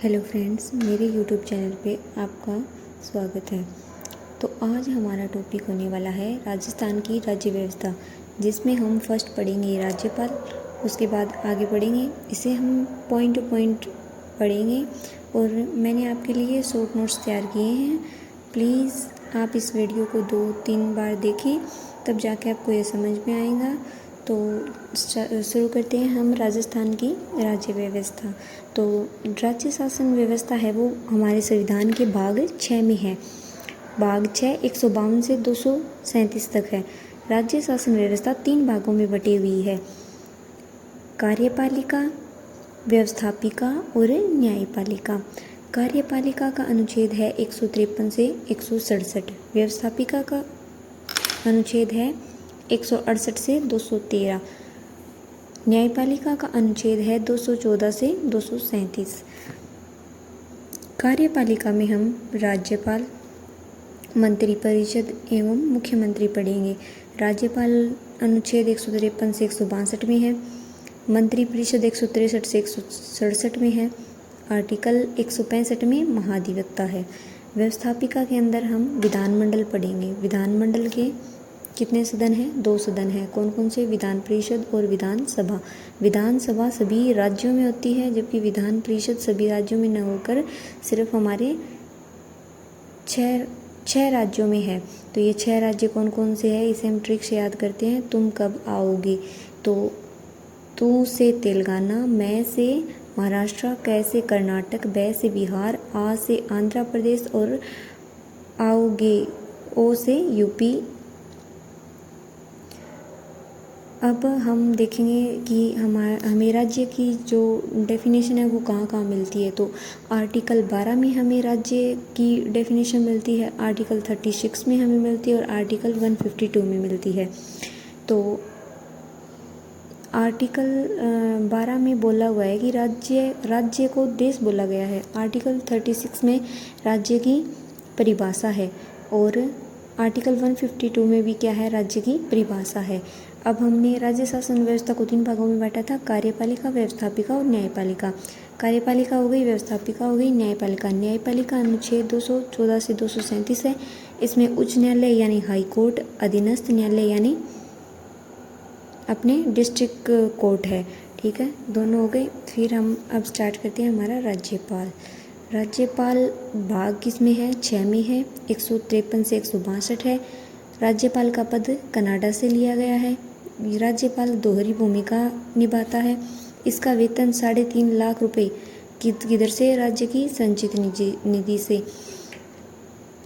Hello friends, मेरे YouTube channel पे आपका स्वागत है। तो आज हमारा टॉपिक होने वाला है राजस्थान की राज्य व्यवस्था, जिसमें हम फर्स्ट पढ़ेंगे राज्यपाल, उसके बाद आगे पढ़ेंगे। इसे हम पॉइंट टू पॉइंट पढ़ेंगे और मैंने आपके लिए शॉर्ट नोट्स तैयार किए हैं। प्लीज़ आप इस वीडियो को 2-3 बार देखें, तब जाके आपको ये समझ में आएगा। तो शुरू करते हैं हम राजस्थान की राज्य व्यवस्था। तो राज्य शासन व्यवस्था है वो हमारे संविधान के भाग 6 में है। भाग 6 152 से 237 तक है। राज्य शासन व्यवस्था 3 भागों में बटी हुई है: कार्यपालिका, व्यवस्थापिका और न्यायपालिका। कार्यपालिका का अनुच्छेद है 153 से 167। व्यवस्थापिका का अनुच्छेद है 168 से 213। न्यायपालिका का अनुच्छेद है 214 से 237। कार्यपालिका में हम राज्यपाल, मंत्रिपरिषद एवं मुख्यमंत्री पढ़ेंगे। राज्यपाल अनुच्छेद 153 से 162 में है। मंत्रिपरिषद 163 से 167 में है। आर्टिकल 165 में महाधिवक्ता है। व्यवस्थापिका के अंदर हम विधानमंडल पढ़ेंगे। विधानमंडल के कितने सदन हैं? 2 सदन हैं। कौन कौन से? विधान परिषद और विधानसभा। विधानसभा सभी राज्यों में होती है, जबकि विधान परिषद सभी राज्यों में न होकर सिर्फ हमारे 6 राज्यों में है। तो ये 6 राज्य कौन कौन से हैं, इसे हम ट्रिक से याद करते हैं। तुम कब आओगे? तो तू से तेलंगाना, मैं से महाराष्ट्र, कै से कर्नाटक, बै से बिहार, आ से आंध्र प्रदेश और आओगे ओ से यूपी। अब हम देखेंगे कि हमें राज्य की जो डेफिनेशन है वो कहाँ कहाँ मिलती है। तो आर्टिकल 12 में हमें राज्य की डेफिनेशन मिलती है, आर्टिकल 36 में हमें मिलती है और आर्टिकल 152 में मिलती है। तो आर्टिकल 12 में बोला हुआ है कि राज्य को देश बोला गया है। आर्टिकल 36 में राज्य की परिभाषा है और आर्टिकल 152 में भी क्या है? राज्य की परिभाषा है। अब हमने राज्य शासन व्यवस्था को 3 भागों में बांटा था: कार्यपालिका, व्यवस्थापिका और न्यायपालिका। कार्यपालिका हो गई, व्यवस्थापिका हो गई, न्यायपालिका। न्यायपालिका अनुच्छेद 214 से 237 है। इसमें उच्च न्यायालय यानी हाई कोर्ट, अधीनस्थ न्यायालय यानी अपने डिस्ट्रिक्ट कोर्ट है। ठीक है, दोनों हो गए। फिर हम अब स्टार्ट करते हैं हमारा राज्यपाल। राज्यपाल भाग किस में है? 6 में है। 153 से 162 है। राज्यपाल का पद कनाडा से लिया गया है। राज्यपाल दोहरी भूमिका निभाता है। इसका वेतन 3.5 लाख रुपए किधर से? राज्य की संचित निधि से।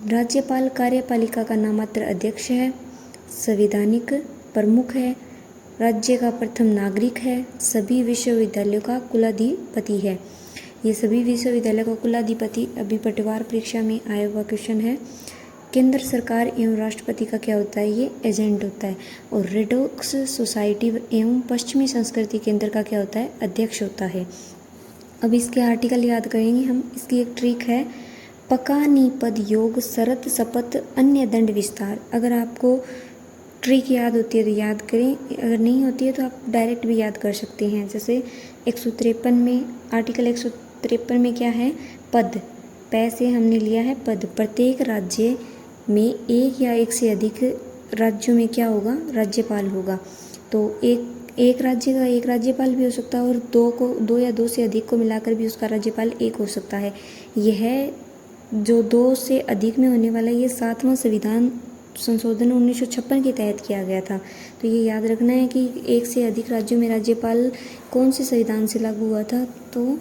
राज्यपाल कार्यपालिका का नामात्र अध्यक्ष है, संवैधानिक प्रमुख है, राज्य का प्रथम नागरिक है, सभी विश्वविद्यालयों का कुलाधिपति है। ये सभी विश्वविद्यालयों का कुलाधिपति अभी पटवार परीक्षा में आया हुआ क्वेश्चन है। केंद्र सरकार एवं राष्ट्रपति का क्या होता है? ये एजेंट होता है। और रेडॉक्स सोसाइटी एवं पश्चिमी संस्कृति केंद्र का क्या होता है? अध्यक्ष होता है। अब इसके आर्टिकल याद करेंगे हम। इसकी एक ट्रिक है: पका निपद योग, शरत, शपथ, अन्य दंड विस्तार। अगर आपको ट्रिक याद होती है तो याद करें, अगर नहीं होती है तो आप डायरेक्ट भी याद कर सकते हैं। जैसे 153 में, आर्टिकल 153 में क्या है? पद। पै से हमने लिया है पद। प्रत्येक राज्य में एक या एक से अधिक राज्यों में क्या होगा? राज्यपाल होगा। तो एक राज्य का एक राज्यपाल भी हो सकता है और 2 या 2 से अधिक को मिलाकर भी उसका राज्यपाल एक हो सकता है। यह जो 2 से अधिक में होने वाला है, ये 7वां संविधान संशोधन 1956 के तहत किया गया था। तो ये याद रखना है कि एक से अधिक राज्यों में राज्यपाल कौन से संविधान से लागू हुआ था? तो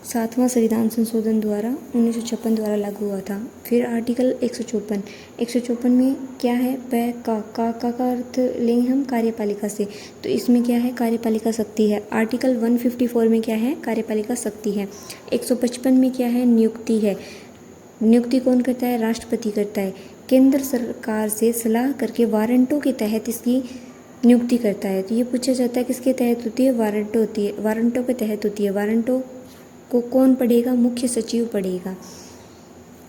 7वां संविधान संशोधन द्वारा 1956 द्वारा लागू हुआ था। फिर आर्टिकल 154 में क्या है? पै का अर्थ लेंगे हम कार्यपालिका से, तो इसमें क्या है? कार्यपालिका शक्ति है। आर्टिकल 154 में क्या है? कार्यपालिका शक्ति है। 155 में क्या है? नियुक्ति है। नियुक्ति कौन करता है? राष्ट्रपति करता है। केंद्र सरकार से सलाह करके वारंटों के तहत इसकी नियुक्ति करता है। तो ये पूछा जाता है किसके तहत होती है? वारंटो होती है, वारंटों के तहत होती है। वारंटों को कौन पढ़ेगा? मुख्य सचिव पढ़ेगा।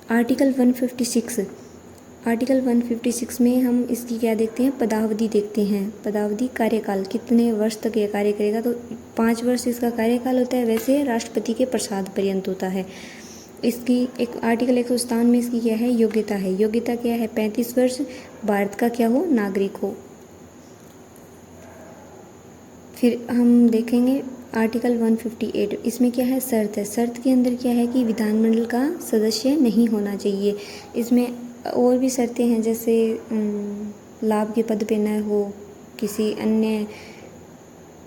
आर्टिकल 156 आर्टिकल 156 में हम इसकी क्या देखते हैं, पदावधि देखते हैं। पदावधि कार्यकाल, कितने वर्ष तक ये कार्य करेगा, तो 5 वर्ष इसका कार्यकाल होता है। वैसे राष्ट्रपति के प्रसाद पर्यंत होता है। इसकी एक आर्टिकल 157 में इसकी क्या है, योग्यता है। योग्यता क्या है, 35 वर्ष, भारत का क्या हो, नागरिक हो। फिर हम देखेंगे आर्टिकल 158, इसमें क्या है, शर्त है। शर्त के अंदर क्या है कि विधानमंडल का सदस्य नहीं होना चाहिए। इसमें और भी शर्तें हैं, जैसे लाभ के पद पे न हो, किसी अन्य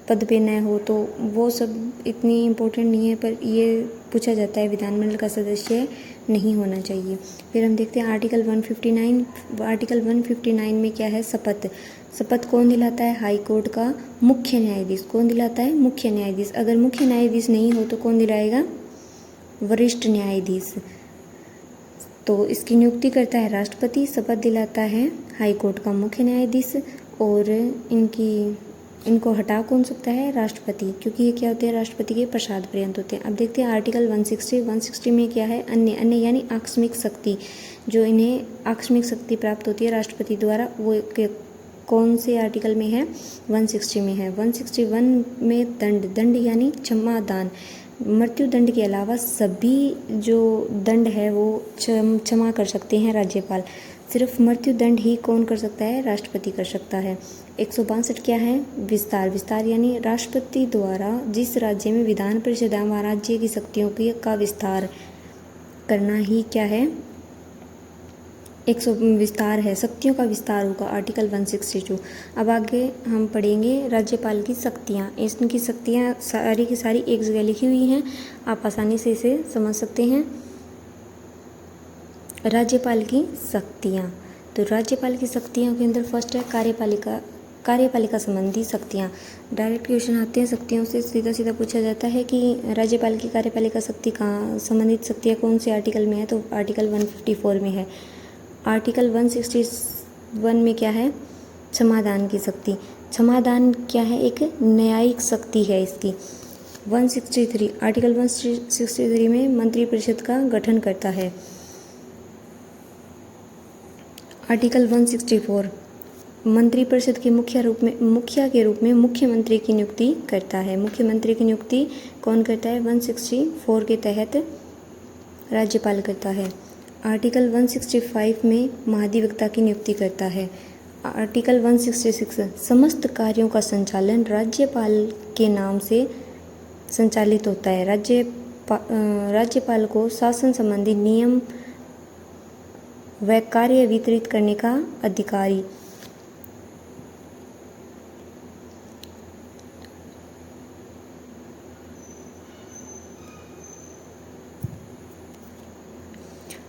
पद पे न हो, तो वो सब इतनी इम्पोर्टेंट नहीं है, पर ये पूछा जाता है विधानमंडल का सदस्य नहीं होना चाहिए। फिर हम देखते हैं आर्टिकल 159। आर्टिकल 159 में क्या है, शपथ। शपथ कौन दिलाता है, हाई कोर्ट का मुख्य न्यायाधीश। कौन दिलाता है, मुख्य न्यायाधीश। अगर मुख्य न्यायाधीश नहीं हो तो कौन दिलाएगा, वरिष्ठ न्यायाधीश। तो इसकी नियुक्ति करता है राष्ट्रपति, शपथ दिलाता है हाई कोर्ट का मुख्य न्यायाधीश, और इनको हटा कौन सकता है, राष्ट्रपति, क्योंकि ये क्या होते हैं, राष्ट्रपति के प्रसाद पर्यंत होते हैं। अब देखते हैं आर्टिकल 160 में क्या है, अन्य यानी आकस्मिक शक्ति। जो इन्हें आकस्मिक शक्ति प्राप्त होती है राष्ट्रपति द्वारा, वो कौन से आर्टिकल में है, 160 में है। 161 में दंड यानी क्षमादान। मृत्यु दंड के अलावा सभी जो दंड है वो क्षमा कर सकते हैं राज्यपाल। सिर्फ मृत्यु दंड ही कौन कर सकता है, राष्ट्रपति कर सकता है। 162 क्या है, विस्तार यानी राष्ट्रपति द्वारा जिस राज्य में विधान परिषद या राज्य की शक्तियों का विस्तार करना ही क्या है, विस्तार है, शक्तियों का विस्तार होगा, आर्टिकल 162। अब आगे हम पढ़ेंगे राज्यपाल की शक्तियाँ। इनकी शक्तियाँ सारी की सारी एक जगह लिखी हुई हैं, आप आसानी से इसे समझ सकते हैं। राज्यपाल की शक्तियाँ, तो राज्यपाल की शक्तियों के अंदर फर्स्ट है कार्यपालिका संबंधी शक्तियाँ। डायरेक्ट क्वेश्चन आते हैं शक्तियों से, सीधा पूछा जाता है कि राज्यपाल की कार्यपालिका शक्ति कहाँ, संबंधित शक्तियाँ कौन से आर्टिकल में है, तो आर्टिकल 154 में है। आर्टिकल 161 में क्या है, क्षमादान की शक्ति। क्षमादान क्या है, एक न्यायिक शक्ति है इसकी। 163 आर्टिकल 163 में मंत्रिपरिषद का गठन करता है। आर्टिकल 164 मंत्रिपरिषद के मुखिया के रूप में मुख्यमंत्री की नियुक्ति करता है। मुख्यमंत्री की नियुक्ति कौन करता है, 164 के तहत राज्यपाल करता है। आर्टिकल 165 में महाधिवक्ता की नियुक्ति करता है। आर्टिकल 166 समस्त कार्यों का संचालन राज्यपाल के नाम से संचालित होता है। राज्यपाल को शासन संबंधी नियम व कार्य वितरित करने का अधिकारी।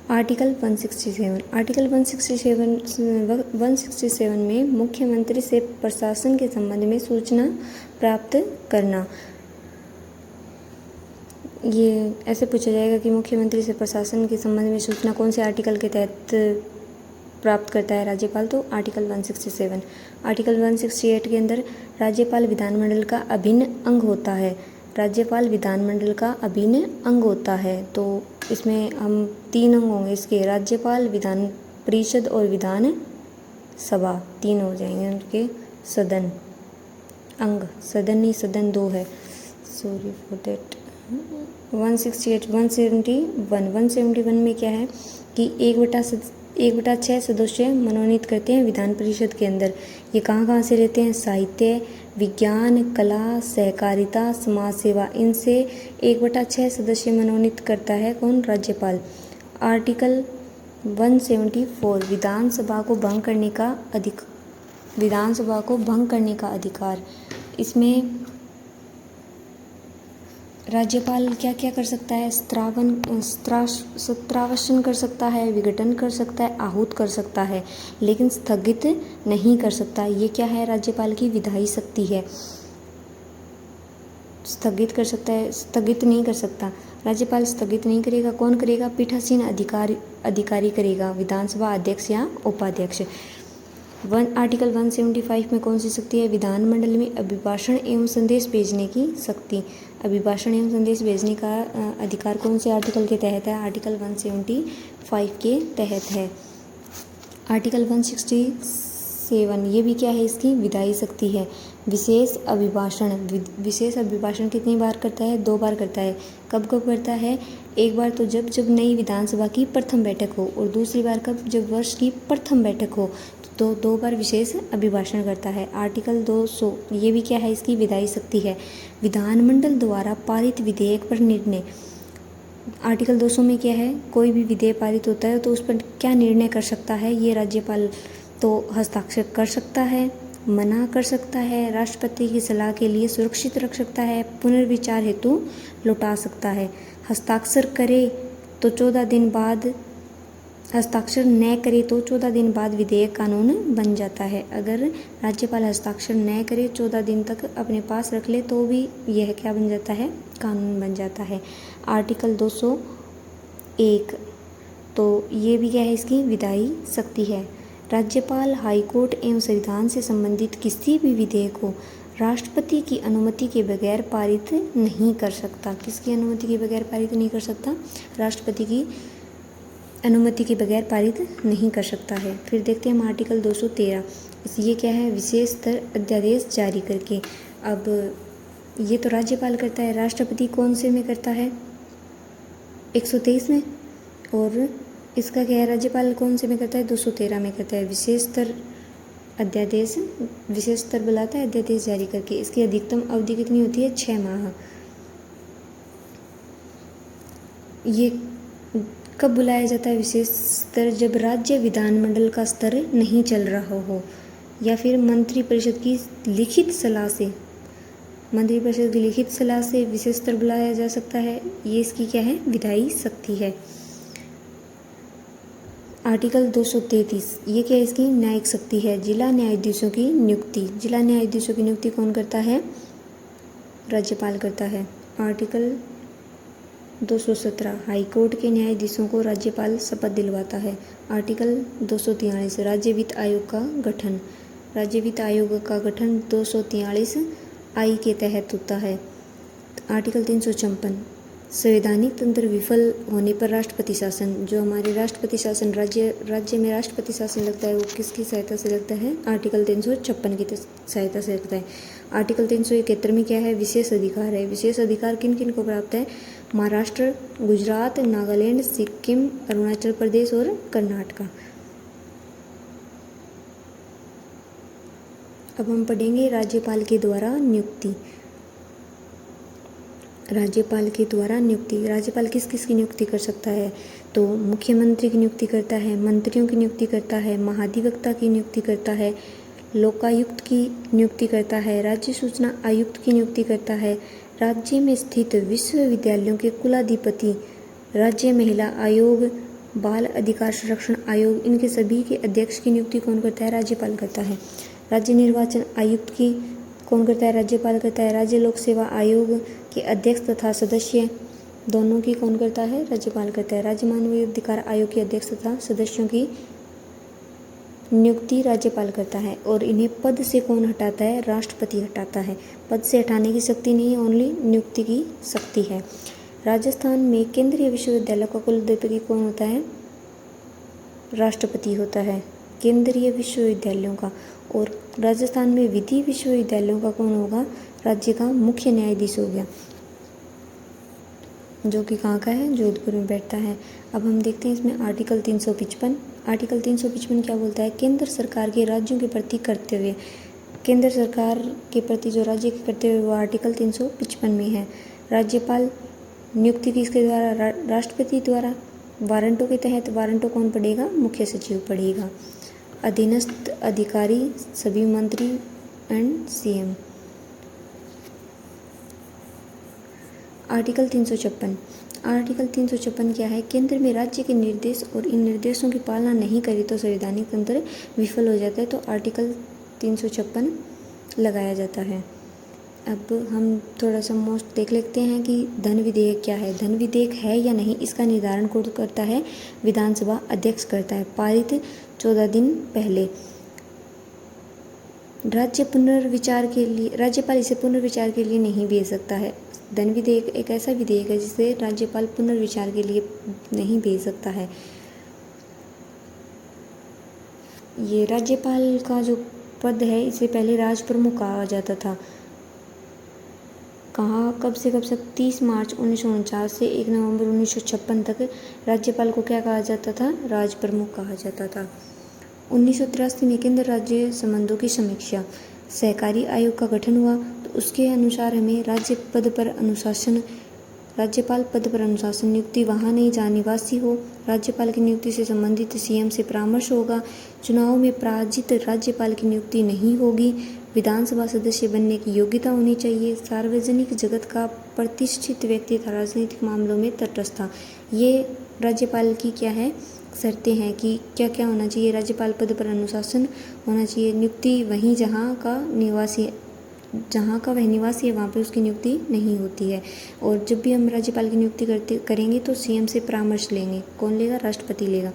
आर्टिकल 167 में मुख्यमंत्री से प्रशासन के संबंध में सूचना प्राप्त करना। ये ऐसे पूछा जाएगा कि मुख्यमंत्री से प्रशासन के संबंध में सूचना कौन से आर्टिकल के तहत प्राप्त करता है राज्यपाल, तो आर्टिकल 167। आर्टिकल 168 के अंदर राज्यपाल विधानमंडल का अभिन्न अंग होता है। राज्यपाल विधानमंडल का अभिन्न अंग होता है, तो इसमें हम 3 अंग होंगे इसके, राज्यपाल, विधान परिषद और विधान सभा, 3 हो जाएंगे उनके सदन अंग। सदन नहीं, सदन 2 है, सॉरी फॉर दैट। 171 में क्या है कि 1/6 सदस्य मनोनीत करते हैं विधान परिषद के अंदर। ये कहाँ से लेते हैं, साहित्य, विज्ञान, कला, सहकारिता, समाज सेवा, इनसे 1/6 सदस्य मनोनीत करता है कौन, राज्यपाल। आर्टिकल 174 विधानसभा को भंग करने का अधिकार। इसमें राज्यपाल क्या क्या कर सकता है, सत्रावसान कर सकता है, विघटन कर सकता है, आहूत कर सकता है, लेकिन स्थगित नहीं कर सकता। ये क्या है, राज्यपाल की विधायी शक्ति है। स्थगित कर सकता है, स्थगित नहीं कर सकता। राज्यपाल स्थगित नहीं करेगा, कौन करेगा, पीठासीन अधिकारी करेगा, विधानसभा अध्यक्ष या उपाध्यक्ष। आर्टिकल 175 में कौन सी शक्ति है, विधानमंडल में अभिभाषण एवं संदेश भेजने की शक्ति। अभिभाषण एवं संदेश भेजने का अधिकार कौन से आर्टिकल के तहत है, आर्टिकल 175 के तहत है। आर्टिकल 167 ये भी क्या है, इसकी विधायी शक्ति है। विशेष अभिभाषण, विशेष अभिभाषण कितनी बार करता है, 2 बार करता है। कब कब करता है, एक बार तो जब जब नई विधानसभा की प्रथम बैठक हो, और दूसरी बार कब, जब वर्ष की प्रथम बैठक हो, तो 2 बार विशेष अभिभाषण करता है। आर्टिकल 200 ये भी क्या है, इसकी विधायी शक्ति है। विधानमंडल द्वारा पारित विधेयक पर निर्णय। आर्टिकल 200 में क्या है, कोई भी विधेयक पारित होता है तो उस पर क्या निर्णय कर सकता है, ये राज्यपाल तो हस्ताक्षर कर सकता है, मना कर सकता है, राष्ट्रपति की सलाह के लिए सुरक्षित रख सकता है, पुनर्विचार हेतु लौटा सकता है। हस्ताक्षर करे तो 14 दिन बाद, हस्ताक्षर न करे तो 14 दिन बाद विधेयक कानून बन जाता है। अगर राज्यपाल हस्ताक्षर न करे, 14 दिन तक अपने पास रख ले, तो भी यह क्या बन जाता है, कानून बन जाता है। आर्टिकल 201 तो ये भी क्या है, इसकी विधायी शक्ति है। राज्यपाल हाईकोर्ट एवं संविधान से संबंधित किसी भी विधेयक को राष्ट्रपति की अनुमति के बगैर पारित नहीं कर सकता। किसकी अनुमति के बगैर पारित नहीं कर सकता, राष्ट्रपति की अनुमति के बगैर पारित नहीं कर सकता है। फिर देखते हैं हम आर्टिकल 213, ये क्या है, विशेष स्तर अध्यादेश जारी करके। अब ये तो राज्यपाल करता है, राष्ट्रपति कौन से में करता है, 123 में, और इसका क्या है, राज्यपाल कौन से में करता है, 213 में करता है। विशेष स्तर अध्यादेश, विशेष स्तर बुलाता है अध्यादेश जारी करके। इसकी अधिकतम अवधि कितनी होती है, 6 माह। ये कब बुलाया जाता है विशेष स्तर, जब राज्य विधानमंडल का स्तर नहीं चल रहा हो, या फिर मंत्रिपरिषद की लिखित सलाह से, मंत्रिपरिषद की लिखित सलाह से विशेष स्तर बुलाया जा सकता है। ये इसकी क्या है, विधायी शक्ति है। आर्टिकल 233 ये क्या है, इसकी न्यायिक शक्ति है। जिला न्यायाधीशों की नियुक्ति, जिला न्यायाधीशों की नियुक्ति कौन करता है, राज्यपाल करता है। आर्टिकल 217 हाईकोर्ट के न्यायाधीशों को राज्यपाल शपथ दिलवाता है। आर्टिकल 243 राज्य वित्त आयोग का गठन, राज्य वित्त आयोग का गठन 243 आई के तहत होता है। आर्टिकल 356 संवैधानिक तंत्र विफल होने पर राष्ट्रपति शासन, जो हमारे राष्ट्रपति शासन राज्य में राष्ट्रपति शासन लगता है, वो किसकी सहायता से लगता है, आर्टिकल 356 की सहायता से लगता है। आर्टिकल 371 में क्या है, विशेष अधिकार है। विशेष अधिकार किन किन को प्राप्त है, महाराष्ट्र, गुजरात, नागालैंड, सिक्किम, अरुणाचल प्रदेश और कर्नाटका। अब हम पढ़ेंगे राज्यपाल के द्वारा नियुक्ति। राज्यपाल के द्वारा नियुक्ति, राज्यपाल किस किस की नियुक्ति कर सकता है, तो मुख्यमंत्री की नियुक्ति करता है, मंत्रियों की नियुक्ति करता है, महाधिवक्ता की नियुक्ति करता है, लोकायुक्त की नियुक्ति करता है, राज्य सूचना आयुक्त की नियुक्ति करता है, राज्य में स्थित विश्वविद्यालयों के कुलाधिपति, राज्य महिला आयोग, बाल अधिकार संरक्षण आयोग, इनके सभी के अध्यक्ष की नियुक्ति कौन करता है, राज्यपाल करता है। राज्य निर्वाचन आयुक्त की कौन करता है, राज्यपाल करता है। राज्य लोक सेवा आयोग के अध्यक्ष तथा सदस्य दोनों की कौन करता है, राज्यपाल करता है। राज्य मानव अधिकार आयोग के अध्यक्ष तथा सदस्यों की नियुक्ति राज्यपाल करता है। और इन्हें पद से कौन हटाता है, राष्ट्रपति हटाता है। पद से हटाने की शक्ति नहीं है, ओनली नियुक्ति की शक्ति है। राजस्थान में केंद्रीय विश्वविद्यालय का कुलाधिपति कौन होता है, राष्ट्रपति होता है केंद्रीय विश्वविद्यालयों का। और राजस्थान में विधि विश्वविद्यालयों का कौन होगा, राज्य का मुख्य न्यायाधीश हो गया, जो कि कहाँ का है, जोधपुर में बैठता है। अब हम देखते हैं इसमें आर्टिकल 355। आर्टिकल 355 क्या बोलता है, केंद्र सरकार के राज्यों के प्रति कर्तव्य। केंद्र सरकार के प्रति जो राज्य के कर्तव्य वो आर्टिकल 355 में है। राज्यपाल नियुक्ति किसके द्वारा, राष्ट्रपति द्वारा। वारंटों के तहत, वारंटों कौन पढ़ेगा, मुख्य सचिव पढ़ेगा। अधीनस्थ अधिकारी सभी मंत्री एंड सीएम। आर्टिकल 356। आर्टिकल 356 क्या है, केंद्र में राज्य के निर्देश और इन निर्देशों की पालना नहीं करे तो संवैधानिक तंत्र विफल हो जाता है, तो आर्टिकल 356 लगाया जाता है। अब हम थोड़ा सा मोस्ट देख लेते हैं कि धन विधेयक क्या है। धन विधेयक है या नहीं, इसका निर्धारण कौन करता है, विधानसभा अध्यक्ष करता है, पारित 14 दिन पहले। राज्यपाल इसे पुनर्विचार के लिए नहीं भेज सकता है। धन विधेयक एक ऐसा विधेयक है जिसे राज्यपाल पुनर्विचार के लिए नहीं भेज सकता है। ये राज्यपाल का जो पद है इसे पहले राज प्रमुख कहा जाता था। कहाँ कब से 30 मार्च 1949 से 1 नवंबर 1956 तक राज्यपाल को क्या कहा जाता था? राज प्रमुख कहा जाता था। 1983 में केंद्र राज्य संबंधों की समीक्षा सहकारी आयोग का गठन हुआ, तो उसके अनुसार हमें राज्यपाल पद पर अनुशासन नियुक्ति वहाँ नहीं जहाँ निवासी हो। राज्यपाल की नियुक्ति से संबंधित सीएम से परामर्श होगा। चुनाव में पराजित राज्यपाल की नियुक्ति नहीं होगी। विधानसभा सदस्य बनने की योग्यता होनी चाहिए। सार्वजनिक जगत का प्रतिष्ठित व्यक्ति था, राजनीतिक मामलों में तटस्थ था। ये राज्यपाल की क्या है शर्तें हैं कि क्या क्या होना चाहिए। राज्यपाल पद पर अनुशासन होना चाहिए। नियुक्ति वहीं जहाँ का वह निवासी है वहाँ पे उसकी नियुक्ति नहीं होती है। और जब भी हम राज्यपाल की नियुक्ति करेंगे तो सीएम से परामर्श लेंगे। कौन लेगा? राष्ट्रपति लेगा।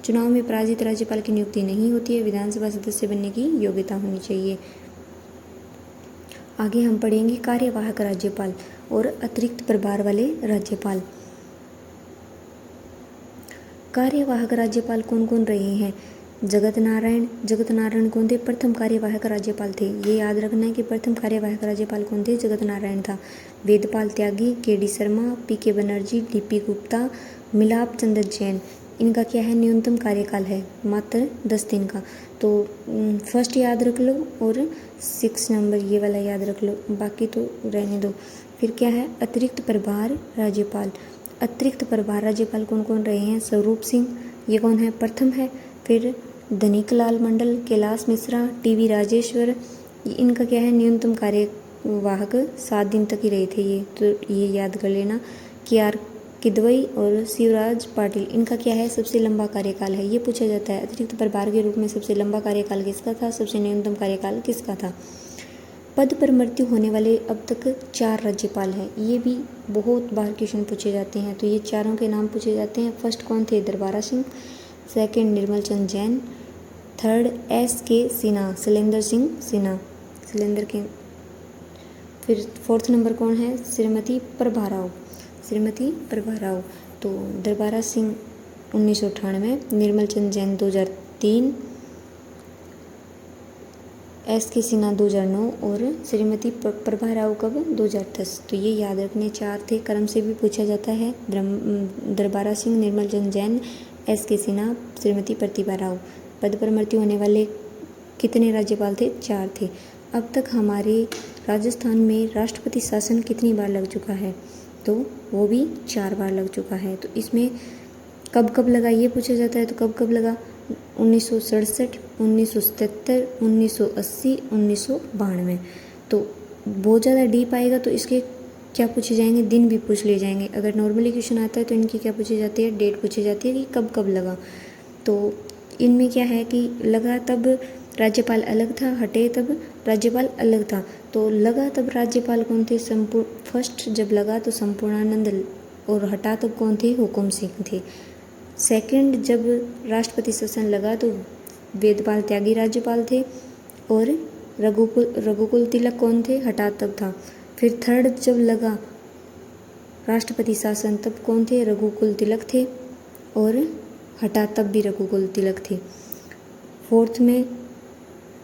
चुनाव में पराजित राज्यपाल की नियुक्ति नहीं होती है। विधानसभा सदस्य बनने की योग्यता होनी चाहिए। आगे हम पढ़ेंगे कार्यवाहक राज्यपाल और अतिरिक्त प्रभार वाले राज्यपाल। कार्यवाहक राज्यपाल कौन कौन रहे हैं? जगत नारायण कौन थे? प्रथम कार्यवाहक राज्यपाल थे। ये याद रखना है कि प्रथम कार्यवाहक राज्यपाल कौन थे? जगत नारायण था। Vedpal Tyagi, K D. Sharma, P K. Banerjee, D P. Gupta, Milap Chandra Jain. इनका क्या है? न्यूनतम कार्यकाल है मात्र 10 दिन का। तो फर्स्ट याद रख लो और 6 नंबर ये वाला याद रख लो, बाकी तो रहने दो। फिर क्या है? अतिरिक्त प्रभार राज्यपाल। अतिरिक्त प्रभार राज्यपाल कौन कौन रहे हैं? स्वरूप सिंह, ये कौन है? प्रथम है। फिर धनिकलाल मंडल, कैलाश मिश्रा, टी.वी. राजेश्वर, इनका क्या है? न्यूनतम कार्यवाहक 7 दिन तक ही रहे थे ये, तो ये याद कर लेना। के.आर. किदवई और शिवराज पाटिल, इनका क्या है? सबसे लंबा कार्यकाल है। ये पूछा जाता है अतिरिक्त प्रभार के रूप में सबसे लंबा कार्यकाल किसका था, सबसे न्यूनतम कार्यकाल किसका था। पद पर मृत्यु होने वाले अब तक 4 राज्यपाल हैं। ये भी बहुत बार क्वेश्चन पूछे जाते हैं, तो ये चारों के नाम पूछे जाते हैं। फर्स्ट कौन थे? Darbara Singh. Second Nirmal Chand Jain. Third S.K. Sinha, Shailendra Singh Sinha, Shailendra K. फिर फोर्थ नंबर कौन है? श्रीमती प्रभा राव। तो दरबारा सिंह 1998, निर्मल चंद जैन 2003, S.K. सिन्हा 2009 और श्रीमती प्रभा राव कब? 2010। तो ये याद रखने 4 थे। क्रम से भी पूछा जाता है। दरबारा सिंह, निर्मल चंद जैन, S.K. सिन्हा, श्रीमती प्रतिभा राव। पद पर मृत्यु होने वाले कितने राज्यपाल थे? 4 थे। अब तक हमारे राजस्थान में राष्ट्रपति शासन कितनी बार लग चुका है? तो वो भी 4 बार लग चुका है। तो इसमें कब कब लगा ये पूछा जाता है, तो कब कब लगा? 1967, 1977, 1980, 1992। तो बहुत ज़्यादा डीप आएगा तो इसके क्या पूछे जाएंगे? दिन भी पूछ ले जाएंगे। अगर नॉर्मली क्वेश्चन आता है तो इनकी क्या पूछी जाती है? डेट पूछी जाती है कि कब कब लगा। तो इनमें क्या है कि लगा तब राज्यपाल अलग था, हटे तब राज्यपाल अलग था। तो लगा तब राज्यपाल कौन थे? फर्स्ट जब लगा तो संपूर्णानंद, और हटा तब कौन थे? हुकुम सिंह थे। सेकंड जब राष्ट्रपति शासन लगा तो वेदपाल त्यागी राज्यपाल थे, और रघुकुल तिलक कौन थे? हटा तब था। फिर थर्ड जब लगा राष्ट्रपति शासन तब कौन थे? रघुकुल तिलक थे, और हटा तब भी रघुकुल तिलक थे। फोर्थ में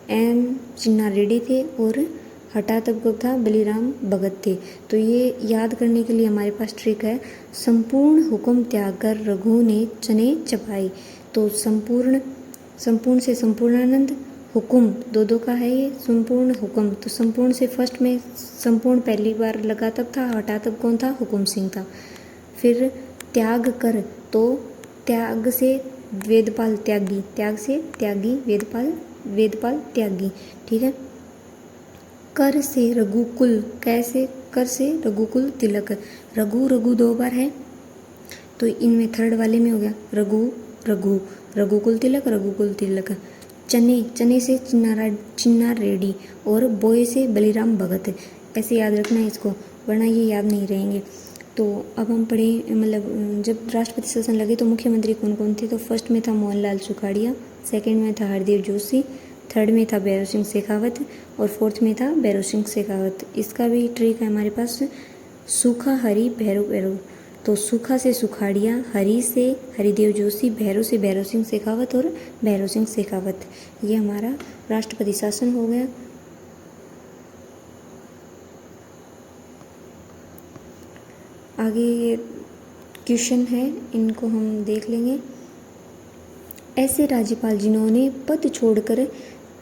M. चिन्ना रेड्डी थे, और हटा तब कब था? बलीराम भगत थे। तो ये याद करने के लिए हमारे पास ट्रिक है। संपूर्ण हुक्म त्याग कर रघु ने चने चपाए। तो संपूर्ण से संपूर्णानंद, हुक्म दो का है ये, संपूर्ण हुक्म। तो संपूर्ण से फर्स्ट में संपूर्ण पहली बार लगा तब था, हटा तब कौन था? हुकुम सिंह था। फिर त्याग कर, तो त्याग से वेदपाल त्यागी, त्याग से त्यागी, वेदपाल त्यागी, ठीक है। कर से रघुकुल, कैसे? कर से रघुकुल तिलक। रघु 2 बार है, तो इनमें थर्ड वाले में हो गया रघुकुल तिलक। चने से चिन्ना रेड्डी, और बोए से बलीराम भगत। ऐसे याद रखना है इसको, वरना ये याद नहीं रहेंगे। तो अब हम पढ़े, मतलब जब राष्ट्रपति शासन लगे तो मुख्यमंत्री कौन कौन थे? तो फर्स्ट में था मोहनलाल सुखाड़िया, सेकंड में था हरदेव जोशी, थर्ड में था भैरव सिंह शेखावत, और फोर्थ में था भैरव सिंह शेखावत। इसका भी ट्रिक है हमारे पास, सूखा हरी भैरव। तो सूखा से सुखाड़िया, हरी से हरिदेव जोशी, भैरव से भैरव सिंह शेखावत और भैरव सिंह शेखावत। ये हमारा राष्ट्रपति शासन हो गया। आगे ये क्वेश्चन है, इनको हम देख लेंगे। ऐसे राज्यपाल जिन्होंने पद छोड़कर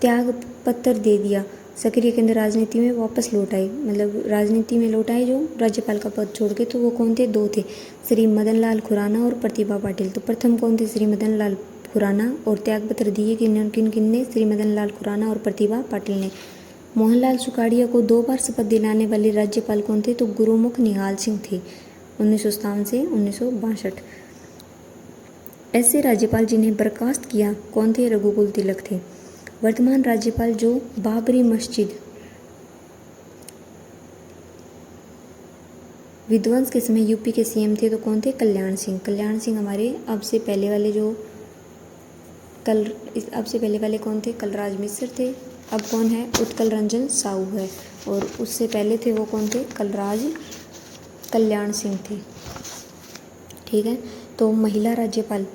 त्याग पत्र दे दिया, सक्रिय केंद्र राजनीति में वापस लौट आए, मतलब राजनीति में लौट आए जो राज्यपाल का पद छोड़ के, तो वो कौन थे? 2 थे, श्री मदन लाल खुराना और प्रतिभा पाटिल। तो प्रथम कौन थे? श्री मदन लाल खुराना। और त्याग पत्र दिए किन ने? श्री मदन लाल खुराना और प्रतिभा पाटिल ने। मोहनलाल सुखाड़िया को 2 बार शपथ दिलाने वाले राज्यपाल कौन थे? तो गुरुमुख निहाल सिंह थे, 1957 से 1962। ऐसे राज्यपाल जिन्हें बर्खास्त किया कौन थे? रघुकुल तिलक थे। वर्तमान राज्यपाल जो बाबरी मस्जिद विध्वंस के समय यूपी के सीएम थे, तो कौन थे? कल्याण सिंह। कल्याण सिंह हमारे अब से पहले वाले कौन थे? कलराज मिश्र थे। अब कौन है? उत्कल रंजन साहू है। और उससे पहले थे वो कौन थे? कल्याण सिंह थे। ठीक है। तो महिला राज्यपाल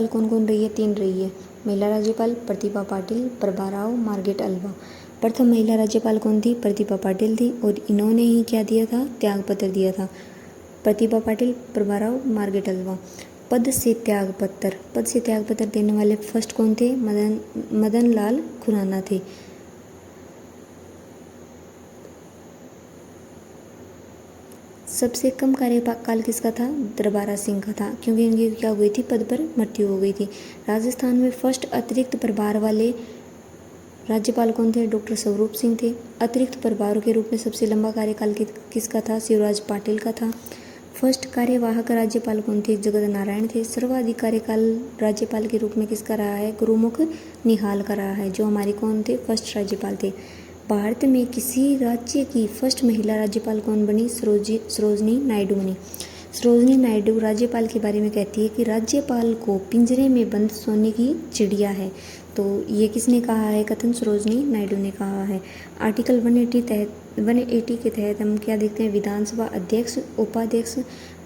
कौन कौन रही है? 3 रही है। महिला राज्यपाल प्रतिभा पाटिल, प्रभा राव, मार्गरेट अल्वा। प्रथम महिला राज्यपाल कौन थी? प्रतिभा पाटिल थी, और इन्होंने ही क्या दिया था? त्याग पत्र दिया था। Pratibha Patil, Prabha Rao, Margaret Alva. पद से त्याग पत्र देने वाले फर्स्ट कौन थे? मदन लाल खुराना थे। सबसे कम कार्यकाल किसका था? दरबारा सिंह का था, क्योंकि इनकी क्या हुई थी? पद पर मृत्यु हो गई थी। राजस्थान में फर्स्ट अतिरिक्त प्रभार वाले राज्यपाल कौन थे? डॉक्टर स्वरूप सिंह थे। अतिरिक्त प्रभार के रूप में सबसे लंबा कार्यकाल किसका था? शिवराज पाटिल का था। फर्स्ट कार्यवाहक राज्यपाल कौन थे? जगत नारायण थे। सर्वाधिक कार्यकाल राज्यपाल के रूप में किसका रहा है? गुरुमुख निहाल का रहा है, जो हमारे कौन थे? फर्स्ट राज्यपाल थे। भारत में किसी राज्य की फर्स्ट महिला राज्यपाल कौन बनी? सरोजनी नायडू बनी। सरोजनी नायडू राज्यपाल के बारे में कहती है कि राज्यपाल को पिंजरे में बंद सोने की चिड़िया है। तो ये किसने कहा है कथन? सरोजनी नायडू ने कहा है। आर्टिकल 180 के तहत हम क्या देखते हैं? विधानसभा अध्यक्ष, उपाध्यक्ष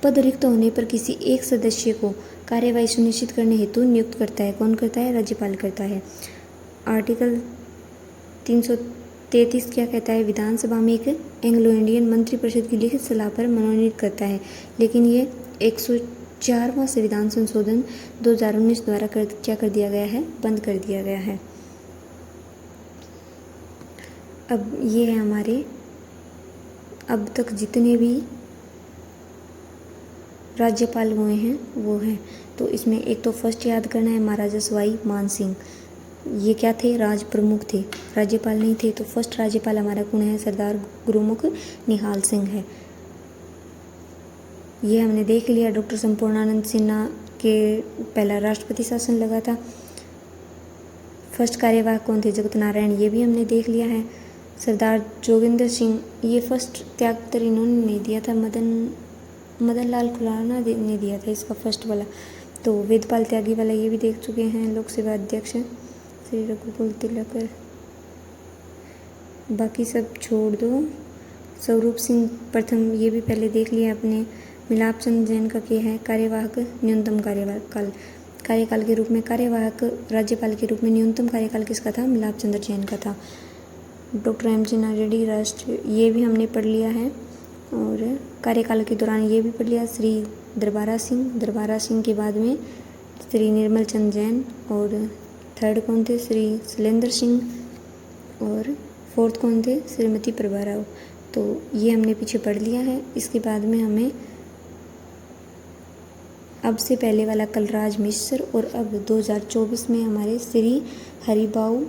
पद रिक्त होने पर किसी एक सदस्य को कार्यवाही सुनिश्चित करने हेतु नियुक्त करता है। कौन करता है? राज्यपाल करता है। आर्टिकल 333 क्या कहता है? विधानसभा में एक एंग्लो इंडियन मंत्रिपरिषद की लिखित सलाह पर मनोनीत करता है, लेकिन ये 104वां संविधान संशोधन 2019 द्वारा क्या कर दिया गया है? बंद कर दिया गया है। अब ये है हमारे अब तक जितने भी राज्यपाल हुए हैं वो हैं। तो इसमें एक तो फर्स्ट याद करना है महाराजा सवाई मान सिंह। ये क्या थे? राज प्रमुख थे, राज्यपाल नहीं थे। तो फर्स्ट राज्यपाल हमारा कौन है? सरदार गुरुमुख निहाल सिंह है। ये हमने देख लिया। डॉक्टर संपूर्णानंद सिन्हा के पहला राष्ट्रपति शासन लगा था। फर्स्ट कार्यवाहक कौन थे? जगत नारायण, ये भी हमने देख लिया है। सरदार जोगिंदर सिंह, ये फर्स्ट त्याग पत्र इन्होंने नहीं दिया था, मदन लाल खुराना ने दिया था इसका फर्स्ट वाला। तो वेदपाल त्यागी वाला ये भी देख चुके हैं। लोकसभा अध्यक्ष श्री रघुकुल तिलक, बाकी सब छोड़ दो। स्वरूप सिंह प्रथम, ये भी पहले देख लिया आपने। मिलाप चंद जैन का क्या है? कार्यवाहक न्यूनतम कार्यकाल के रूप में कार्यवाहक राज्यपाल के रूप में न्यूनतम कार्यकाल किसका था? मिलाप चंद्र जैन का था। Doctor MG. नायडू राष्ट्र, ये भी हमने पढ़ लिया है। और कार्यकाल के दौरान ये भी पढ़ लिया। श्री दरबारा सिंह के बाद में श्री निर्मल चंद जैन, और थर्ड कौन थे? श्री शैलेंद्र सिंह, और फोर्थ कौन थे? श्रीमती प्रभा राव। तो ये हमने पीछे पढ़ लिया है। इसके बाद में हमें अब से पहले वाला कलराज मिश्र, और अब 2024 में हमारे श्री हरिबाऊ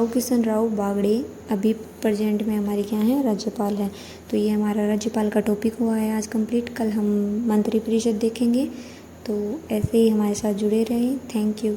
किशन राव बागड़े अभी प्रेजेंट में हमारे क्या हैं? राज्यपाल हैं। तो ये हमारा राज्यपाल का टॉपिक हुआ है आज कंप्लीट। कल हम मंत्रिपरिषद देखेंगे। तो ऐसे ही हमारे साथ जुड़े रहें। Thank you.